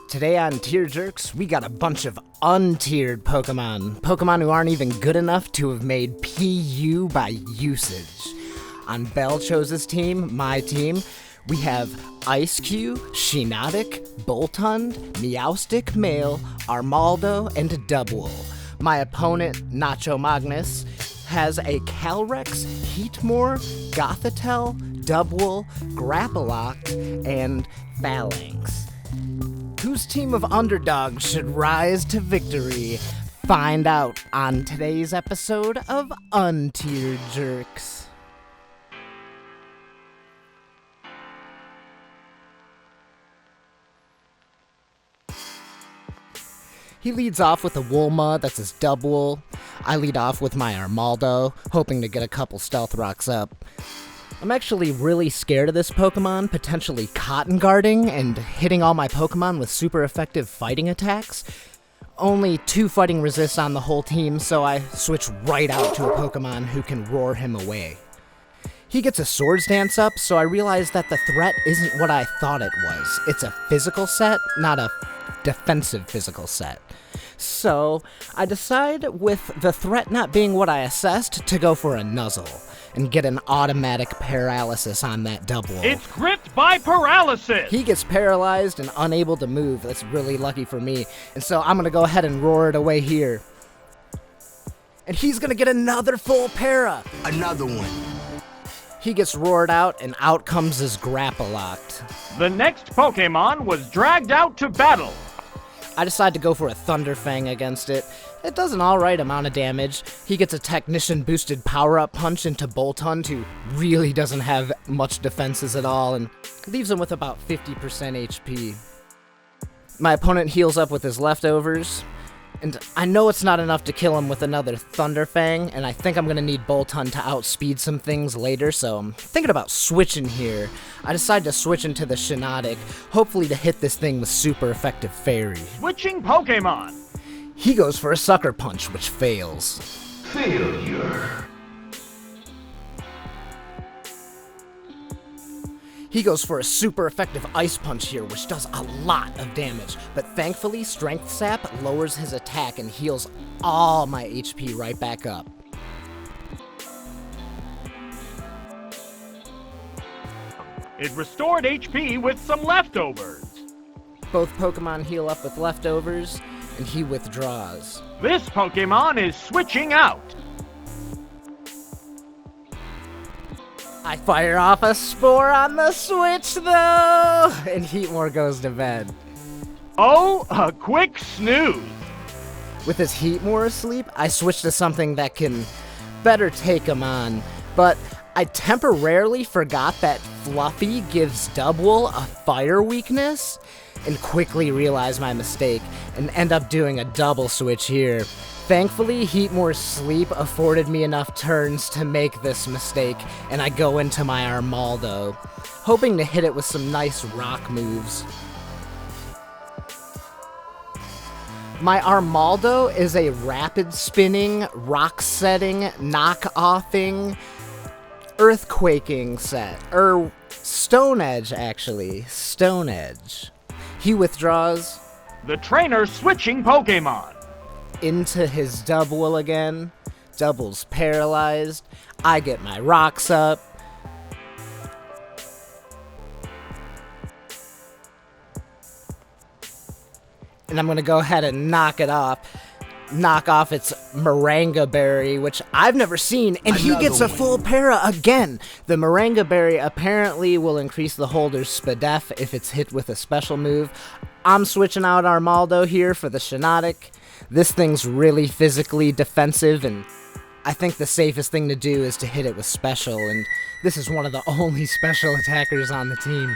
Today on Tier Jerks, we got a bunch of untiered Pokemon. Pokemon who aren't even good enough to have made PU by usage. On Belchose's team, my team, we have Ice-Q, Shiinotic, Boltund, Meowstic Male, Armaldo, and Dubwool. My opponent, Nacho Magnus, has a Calyrex, Heatmore, Gothitelle, Dubwool, Grapploct, and Phalanx. Whose team of underdogs should rise to victory? Find out on today's episode of Untiered Jerks. He leads off with a Wulma, that's his Dubwool. I lead off with my Armaldo, hoping to get a couple Stealth Rocks up. I'm actually really scared of this Pokemon, potentially Cotton Guarding and hitting all my Pokemon with super effective fighting attacks. Only 2 fighting resists on the whole team, so I switch right out to a Pokemon who can roar him away. He gets a Swords Dance up, so I realize that the threat isn't what I thought it was. It's a physical set, not a defensive physical set. So I decide, with the threat not being what I assessed, to go for a Nuzzle and get an automatic paralysis on that Dubwool. It's gripped by paralysis! He gets paralyzed and unable to move. That's really lucky for me. And so I'm going to go ahead and roar it away here. And he's going to get another full para. Another one. He gets roared out, and out comes his Grapploct. The next Pokémon was dragged out to battle. I decide to go for a Thunderfang against it. It does an alright amount of damage. He gets a Technician-boosted power-up punch into Boltund, who really doesn't have much defenses at all, and leaves him with about 50% HP. My opponent heals up with his leftovers, and I know it's not enough to kill him with another Thunderfang, and I think I'm going to need Boltund to outspeed some things later, so I'm thinking about switching here. I decide to switch into the Shiinotic, hopefully to hit this thing with super effective Fairy. Switching Pokémon. He goes for a Sucker Punch, which fails. Failure. He goes for a super effective Ice Punch here, which does a lot of damage, but thankfully Strength Sap lowers his attack and heals all my HP right back up. It restored HP with some leftovers. Both Pokemon heal up with leftovers, and he withdraws. This Pokémon is switching out. I fire off a Spore on the switch, though! And Heatmore goes to bed. Oh, a quick snooze. With his Heatmore asleep, I switch to something that can better take him on. But I temporarily forgot that Fluffy gives Dubwool a fire weakness, and quickly realize my mistake, and end up doing a double switch here. Thankfully, Heatmore's sleep afforded me enough turns to make this mistake, and I go into my Armaldo, hoping to hit it with some nice rock moves. My Armaldo is a rapid spinning, rock setting, knock-offing, earthquaking set. Stone Edge, actually. Stone Edge. He withdraws. The trainer switching Pokémon. Into his Dubwool again. Dubwool's paralyzed. I get my rocks up. And I'm going to go ahead and knock it off. Knock off its Moringa Berry, which I've never seen, and he gets a full para again. The Moringa Berry apparently will increase the holder's Spadef if it's hit with a special move. I'm switching out Armaldo here for the Shiinotic. This thing's really physically defensive, and I think the safest thing to do is to hit it with special, and this is one of the only special attackers on the team.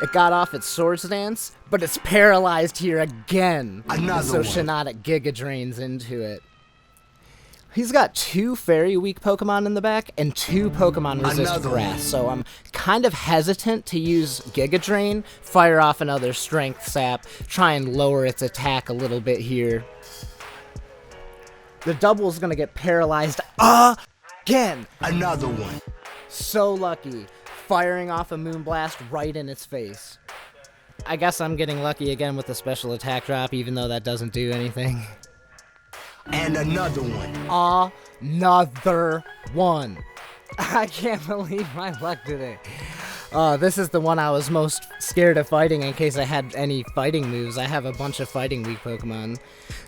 It got off its Swords Dance, but it's paralyzed here again. Another so one. Shiinotic Giga Drains into it. He's got 2 Fairy weak Pokemon in the back and 2 Pokemon resist Another Grass, one. so I'm kind of hesitant to use Giga Drain, fire off another Strength Sap, try and lower its attack a little bit here. The Dubwool's gonna get paralyzed again. Another one. So lucky. Firing off a Moonblast right in its face. I guess I'm getting lucky again with the special attack drop, even though that doesn't do anything. And another one. Another one. I can't believe my luck today. This is the one I was most scared of fighting in case I had any fighting moves. I have a bunch of fighting weak Pokemon.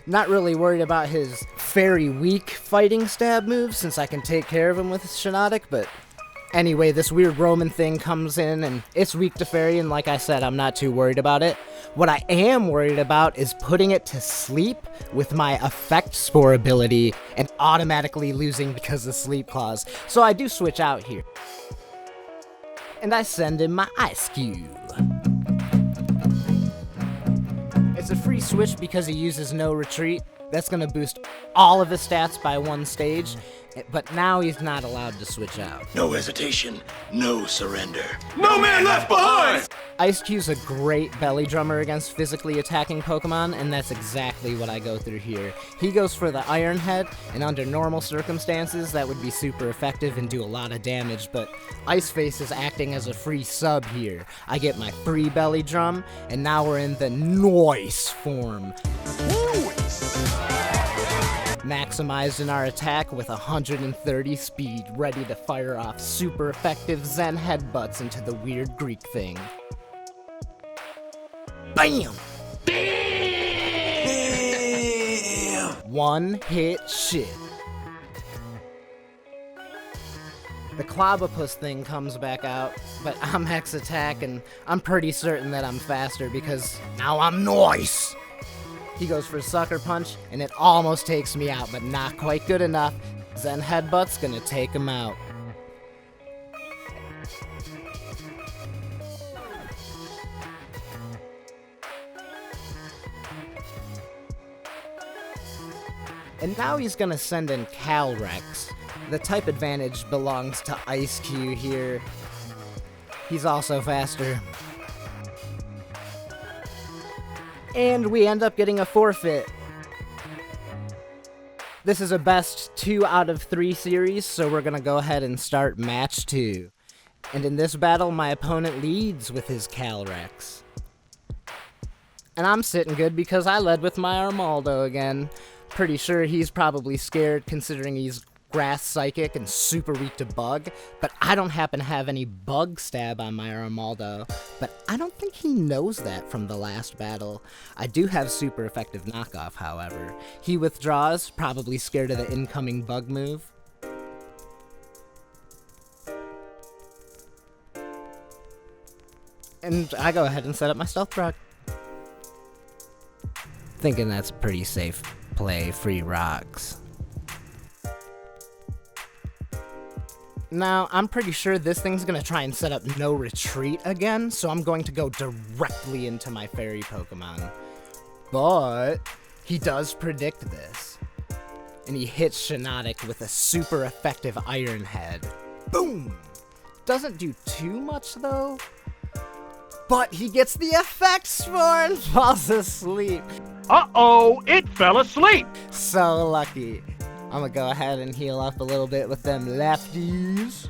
Not really worried about his very weak fighting stab moves since I can take care of him with Shiinotic, but anyway, this weird Roman thing comes in and it's weak to Fairy, and like I said, I'm not too worried about it. What I am worried about is putting it to sleep with my Effect Spore ability and automatically losing because of Sleep Claws. So I do switch out here. And I send in my Ice Cube. It's a free switch because he uses no retreat. That's going to boost all of his stats by one stage, but now he's not allowed to switch out. No hesitation, no surrender. No man left behind! Ice Cube's a great belly drummer against physically attacking Pokemon, and that's exactly what I go through here. He goes for the Iron Head, and under normal circumstances, that would be super effective and do a lot of damage, but Ice Face is acting as a free sub here. I get my free belly drum, and now we're in the noise form. Maximized in our attack with 130 speed, ready to fire off super effective Zen headbutts into the weird Greek thing. BAM! Damn! One hit shit. The Clobopus thing comes back out, but I'm Hex Attack and I'm pretty certain that I'm faster because now I'm nice! He goes for Sucker Punch, and it almost takes me out, but not quite good enough. Zen Headbutt's gonna take him out. And now he's gonna send in Calyrex. The type advantage belongs to Ice Cube here. He's also faster. And we end up getting a forfeit. This is a best 2 out of 3 series, so we're gonna go ahead and start match 2. And in this battle, my opponent leads with his Calyrex. And I'm sitting good because I led with my Armaldo again. Pretty sure he's probably scared considering he's Grass Psychic and super weak to Bug, but I don't happen to have any Bug Stab on my Armaldo, but I don't think he knows that from the last battle. I do have super effective knockoff, however. He withdraws, probably scared of the incoming Bug move. And I go ahead and set up my Stealth Rock. Thinking that's a pretty safe play, free rocks. Now, I'm pretty sure this thing's gonna try and set up no retreat again, so I'm going to go directly into my fairy Pokemon. But he does predict this. And he hits Shiinotic with a super effective Iron Head. Boom! Doesn't do too much though. But he gets the Effect Spore and falls asleep. Uh-oh, it fell asleep! So lucky. I'm gonna go ahead and heal up a little bit with them lefties.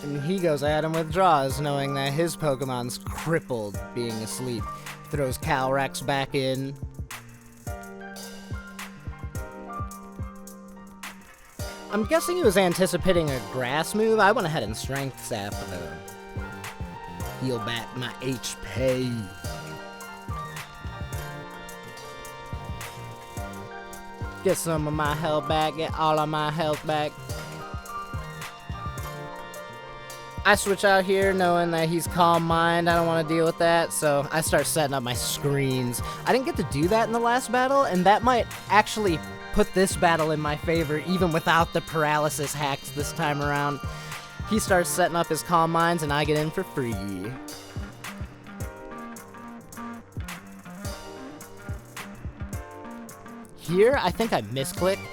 And he goes ahead and withdraws, knowing that his Pokemon's crippled being asleep. Throws Calyrex back in. I'm guessing he was anticipating a grass move. I went ahead and Strength Sap though. Heal back my HP. Get some of my health back, get all of my health back. I switch out here knowing that he's Calm Mind. I don't want to deal with that, so I start setting up my screens. I didn't get to do that in the last battle, and that might actually put this battle in my favor, even without the paralysis hacks this time around. He starts setting up his Calm Minds, and I get in for free. Here, I think I misclicked.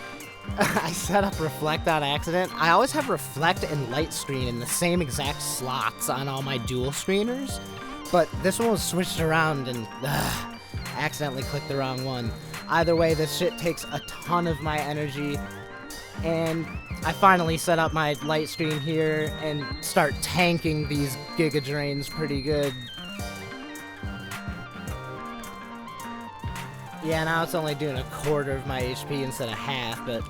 I set up Reflect on accident. I always have Reflect and Light Screen in the same exact slots on all my dual screeners, but this one was switched around and accidentally clicked the wrong one. Either way, this shit takes a ton of my energy. And I finally set up my light screen here and start tanking these Giga Drains pretty good. Yeah, now it's only doing a quarter of my HP instead of half, but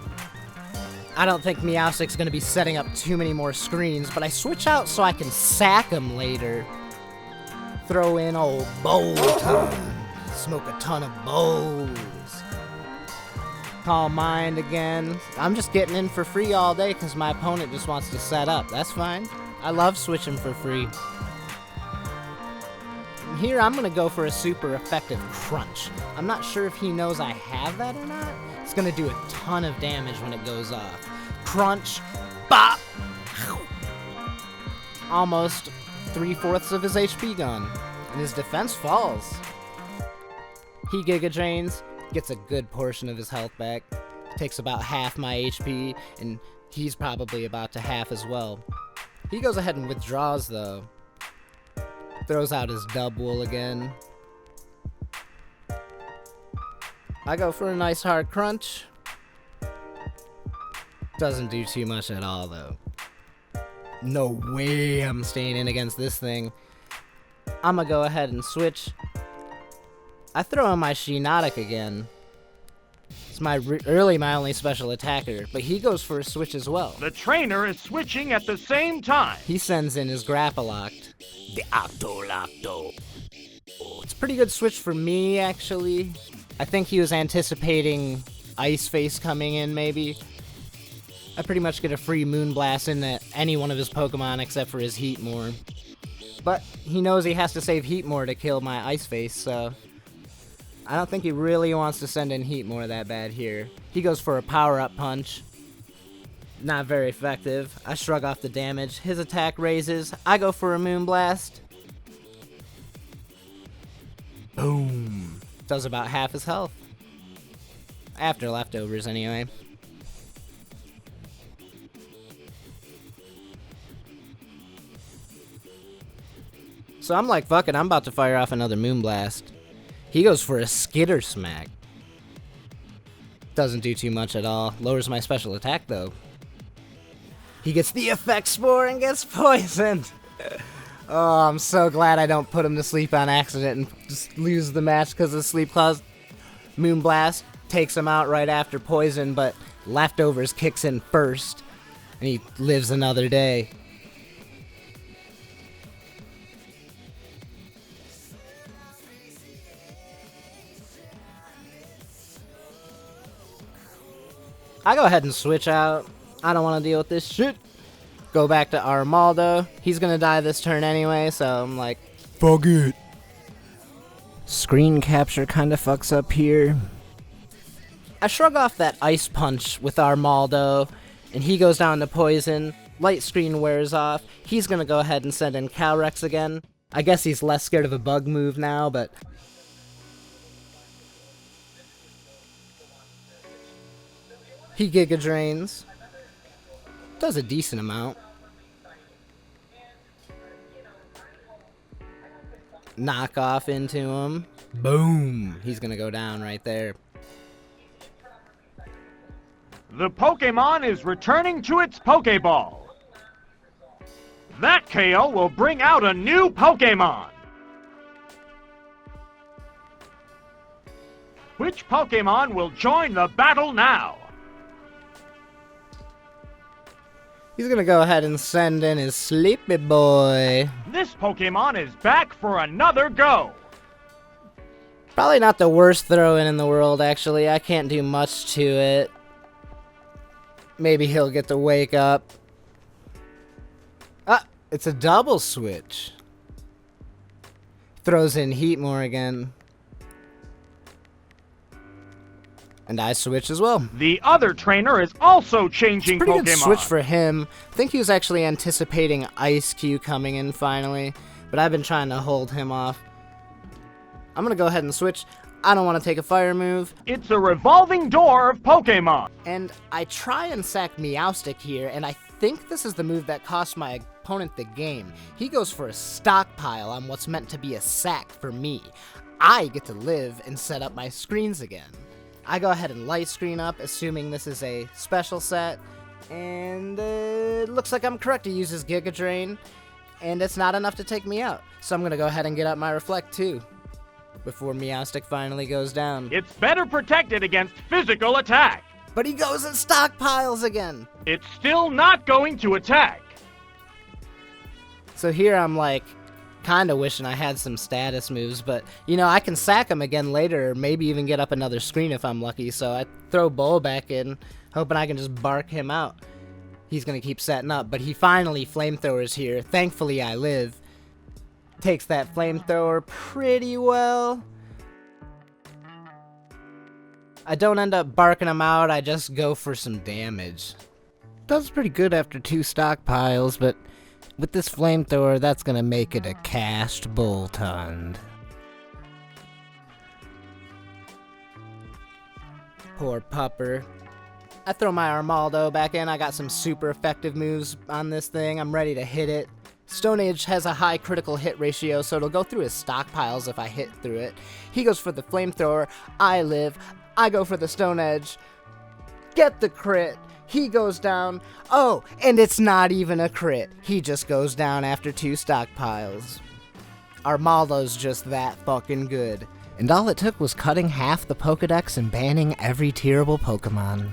I don't think Meowstic's gonna be setting up too many more screens, but I switch out so I can sack him later. Throw in old bowl time. Smoke a ton of bowls. Call mind again. I'm just getting in for free all day because my opponent just wants to set up. That's fine. I love switching for free. Here I'm gonna go for a super effective crunch. I'm not sure if he knows I have that or not. It's gonna do a ton of damage when it goes off. Crunch, bop! Almost 3/4 of his HP gone, and his defense falls. He Giga Drains, gets a good portion of his health back, takes about half my HP, and he's probably about to half as well. He goes ahead and withdraws though. Throws out his Dubwool again. I go for a nice hard crunch. Doesn't do too much at all though. No way I'm staying in against this thing. I'm gonna go ahead and switch. I throw in my Shiinotic again. It's my only special attacker, but he goes for a switch as well. The trainer is switching at the same time. He sends in his Grappaloct. The Octolocto. It's a pretty good switch for me, actually. I think he was anticipating Ice Face coming in, maybe. I pretty much get a free Moonblast into any one of his Pokemon except for his Heatmore. But he knows he has to save Heatmore to kill my Ice Face, so I don't think he really wants to send in Heatmore that bad here. He goes for a Power-Up Punch. Not very effective. I shrug off the damage. His attack raises. I go for a Moonblast. Boom. Does about half his health. After leftovers, anyway. So I'm like, fuck it, I'm about to fire off another Moonblast. He goes for a Skitter Smack. Doesn't do too much at all. Lowers my special attack, though. He gets the Effect Spore and gets poisoned. Oh, I'm so glad I don't put him to sleep on accident and just lose the match because of Sleep Clause. Moonblast takes him out right after poison, but Leftovers kicks in first, and he lives another day. I go ahead and switch out. I don't want to deal with this shit. Go back to Armaldo. He's gonna die this turn anyway, so I'm like, fuck it. Screen capture kinda fucks up here. I shrug off that Ice Punch with Armaldo, and he goes down to poison. Light screen wears off. He's gonna go ahead and send in Calyrex again. I guess he's less scared of a bug move now, but he Giga Drains. Does a decent amount. Knock off into him. Boom. He's gonna go down right there. The Pokémon is returning to its Pokéball. That KO will bring out a new Pokémon. Which Pokémon will join the battle now? He's gonna go ahead and send in his Sleepy Boy. This Pokémon is back for another go. Probably not the worst throw-in in the world, actually. I can't do much to it. Maybe he'll get to wake up. Ah, it's a double switch. Throws in Heatmore again. And I switch as well. The other trainer is also changing Pretty Pokémon. good switch for him. I think he was actually anticipating Ice Cube coming in finally, but I've been trying to hold him off. I'm gonna go ahead and switch. I don't want to take a fire move. It's a revolving door of Pokémon. And I try and sack Meowstic here, and I think this is the move that cost my opponent the game. He goes for a stockpile on what's meant to be a sack for me. I get to live and set up my screens again. I go ahead and light screen up, assuming this is a special set, and it looks like I'm correct. He uses Giga Drain, and it's not enough to take me out. So I'm going to go ahead and get up my Reflect too, before Meowstic finally goes down. It's better protected against physical attack. But he goes and stockpiles again. It's still not going to attack. So here I'm like, kind of wishing I had some status moves, but you know, I can sack him again later, or maybe even get up another screen if I'm lucky. So I throw Bull back in, hoping I can just bark him out. He's gonna keep setting up, but he finally flamethrowers here. Thankfully I live. Takes that flamethrower pretty well. I don't end up barking him out, I just go for some damage. Does pretty good after 2 stockpiles, but with this flamethrower, that's gonna make it a cast Boltund. Poor pupper. I throw my Armaldo back in. I got some super effective moves on this thing. I'm ready to hit it. Stone Age has a high critical hit ratio, so it'll go through his stockpiles if I hit through it. He goes for the flamethrower. I live. I go for the Stone Edge. Get the crit. He goes down. Oh, and it's not even a crit. He just goes down after 2 stockpiles. Armaldo's just that fucking good. And all it took was cutting half the Pokedex and banning every tierable Pokemon.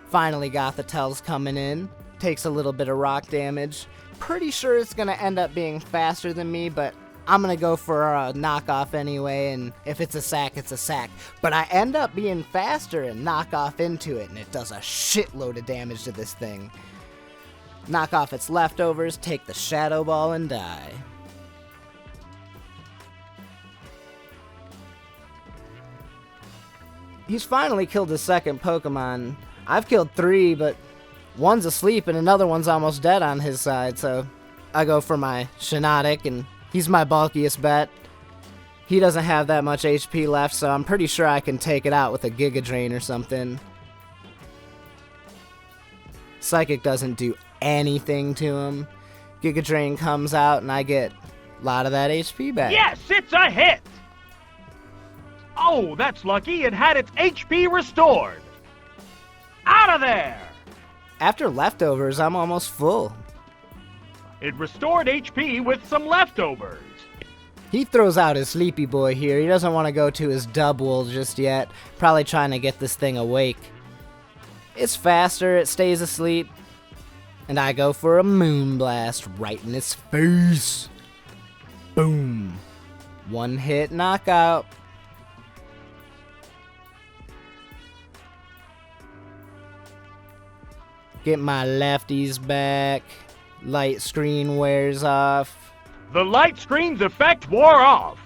Finally Gothitel's coming in. Takes a little bit of rock damage. Pretty sure it's gonna end up being faster than me, but I'm gonna go for a knockoff anyway, and if it's a sack, it's a sack. But I end up being faster and knock off into it, and it does a shitload of damage to this thing. Knock off its leftovers, take the Shadow Ball, and die. He's finally killed his second Pokemon. I've killed 3, but one's asleep and another one's almost dead on his side, so I go for my Shiinotic, and he's my bulkiest bet. He doesn't have that much HP left, so I'm pretty sure I can take it out with a Giga Drain or something. Psychic doesn't do anything to him. Giga Drain comes out, and I get a lot of that HP back. Yes, it's a hit! Oh, that's lucky. It had its HP restored. Out of there! After leftovers, I'm almost full. It restored HP with some leftovers. He throws out his sleepy boy here. He doesn't want to go to his double just yet. Probably trying to get this thing awake. It's faster, it stays asleep. And I go for a Moonblast right in its face. Boom. 1 hit knockout. Get my lefties back. Light screen wears off. The light screen's effect wore off.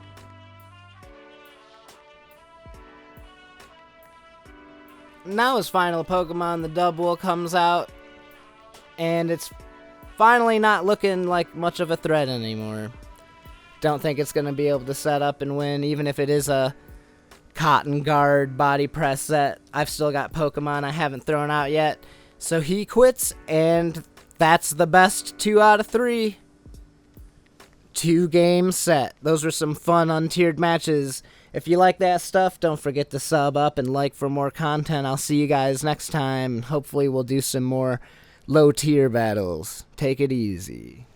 Now his final Pokemon, the Double, comes out. And it's finally not looking like much of a threat anymore. Don't think it's going to be able to set up and win, even if it is a Cotton Guard body press set. I've still got Pokemon I haven't thrown out yet. So he quits, and that's the best 2 out of 3. 2-game set. Those were some fun untiered matches. If you like that stuff, don't forget to sub up and like for more content. I'll see you guys next time. Hopefully we'll do some more low tier battles. Take it easy.